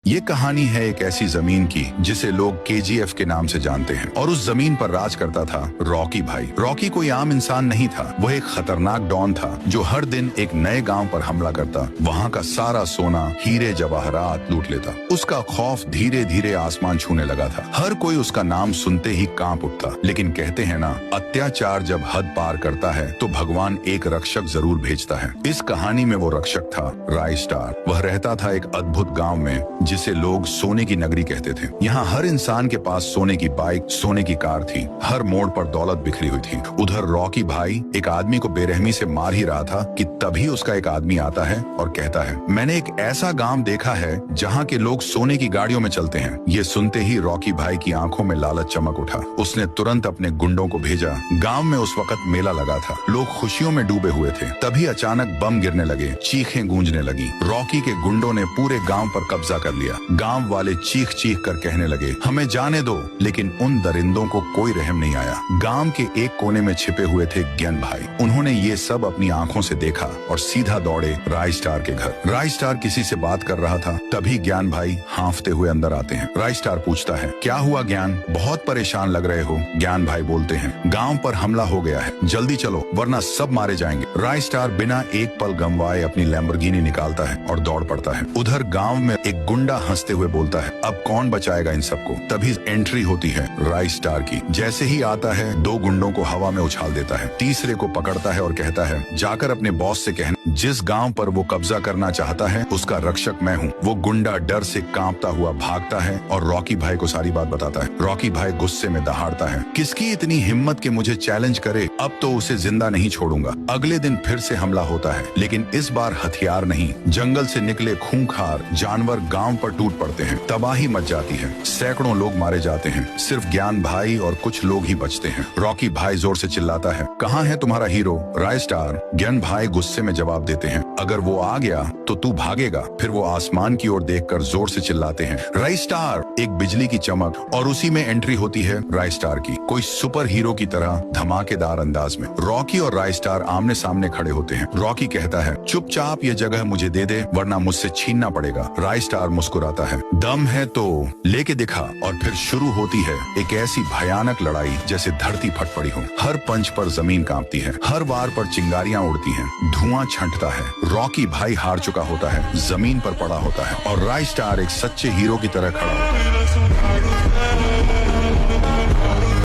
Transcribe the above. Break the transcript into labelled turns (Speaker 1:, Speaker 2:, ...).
Speaker 1: ये कहानी है एक ऐसी जमीन की जिसे लोग केजीएफ के नाम से जानते हैं और उस जमीन पर राज करता था रॉकी भाई। रॉकी कोई आम इंसान नहीं था, वह एक खतरनाक डॉन था जो हर दिन एक नए गांव पर हमला करता, वहां का सारा सोना, हीरे जवाहरात लूट लेता। उसका खौफ धीरे धीरे आसमान छूने लगा था। हर कोई उसका नाम सुनते ही कांप उठता। लेकिन कहते हैं ना, अत्याचार जब हद पार करता है तो भगवान एक रक्षक जरूर भेजता है। इस कहानी में वो रक्षक था राय स्टार। वह रहता था एक अद्भुत गाँव में जिसे लोग सोने की नगरी कहते थे। यहाँ हर इंसान के पास सोने की बाइक, सोने की कार थी। हर मोड़ पर दौलत बिखरी हुई थी। उधर रॉकी भाई एक आदमी को बेरहमी से मार ही रहा था कि तभी उसका एक आदमी आता है और कहता है, मैंने एक ऐसा गांव देखा है जहाँ के लोग सोने की गाड़ियों में चलते हैं। ये सुनते ही रॉकी भाई की आंखों में लालच चमक उठा। उसने तुरंत अपने गुंडों को भेजा। गाँव में उस वक्त मेला लगा था, लोग खुशियों में डूबे हुए थे। तभी अचानक बम गिरने लगे, चीखें गूंजने लगी। रॉकी के गुंडों ने पूरे गाँव पर कब्जा कर लिया। गांव वाले चीख चीख कर कहने लगे, हमें जाने दो। लेकिन उन दरिंदों को कोई रहम नहीं आया। गांव के एक कोने में छिपे हुए थे ज्ञान भाई। उन्होंने ये सब अपनी आंखों से देखा और सीधा दौड़े राय स्टार के घर। राय स्टार किसी से बात कर रहा था, तभी ज्ञान भाई हांफते हुए अंदर आते हैं। राय स्टार पूछता है, क्या हुआ ज्ञान? बहुत परेशान लग रहे हो। ज्ञान भाई बोलते हैं, गाँव पर हमला हो गया है, जल्दी चलो वरना सब मारे जाएंगे। राय स्टार बिना एक पल गंवाए अपनी लैम्बोर्गिनी निकालता है और दौड़ पड़ता है। उधर गाँव में एक गुंडा हंसते हुए बोलता है, अब कौन बचाएगा इन सबको? तभी एंट्री होती है राय स्टार की। जैसे ही आता है, दो गुंडों को हवा में उछाल देता है, तीसरे को पकड़ता है और कहता है, जाकर अपने बॉस से कहना जिस गांव पर वो कब्जा करना चाहता है उसका रक्षक मैं हूँ। वो गुंडा डर से कांपता हुआ भागता है और रॉकी भाई को सारी बात बताता है। रॉकी भाई गुस्से में दहाड़ता है, किसकी इतनी हिम्मत कि मुझे चैलेंज करे? अब तो उसे जिंदा नहीं छोड़ूंगा। अगले दिन फिर से हमला होता है, लेकिन इस बार हथियार नहीं, जंगल से निकले खूंखार जानवर गांव पर टूट पड़ते हैं। तबाही मच जाती है, सैकड़ों लोग मारे जाते हैं। सिर्फ ज्ञान भाई और कुछ लोग ही बचते हैं। रॉकी भाई जोर से चिल्लाता है, कहाँ है तुम्हारा हीरो राय स्टार? ज्ञान भाई गुस्से में जवाब देते हैं, अगर वो आ गया तो तू भागेगा। फिर वो आसमान की ओर देखकर जोर से चिल्लाते हैं, राय स्टार! एक बिजली की चमक और उसी में एंट्री होती है राय स्टार की, कोई सुपर हीरो की तरह धमाकेदार अंदाज में। रॉकी और राय स्टार आमने सामने खड़े होते हैं। रॉकी कहता है, चुपचाप ये जगह मुझे दे दे वरना मुझसे छीनना पड़ेगा। राय स्टार मुस्कुराता है, दम है तो लेके दिखा। और फिर शुरू होती है एक ऐसी भयानक लड़ाई जैसे धरती फट पड़ी हो। हर पंच पर जमीन कांपती है, हर वार पर चिंगारियां उड़ती हैं, धुआं छंटता है। रॉकी भाई हार चुका होता है, जमीन पर पड़ा होता है और राय स्टार एक सच्चे हीरो की तरह खड़ा होता है।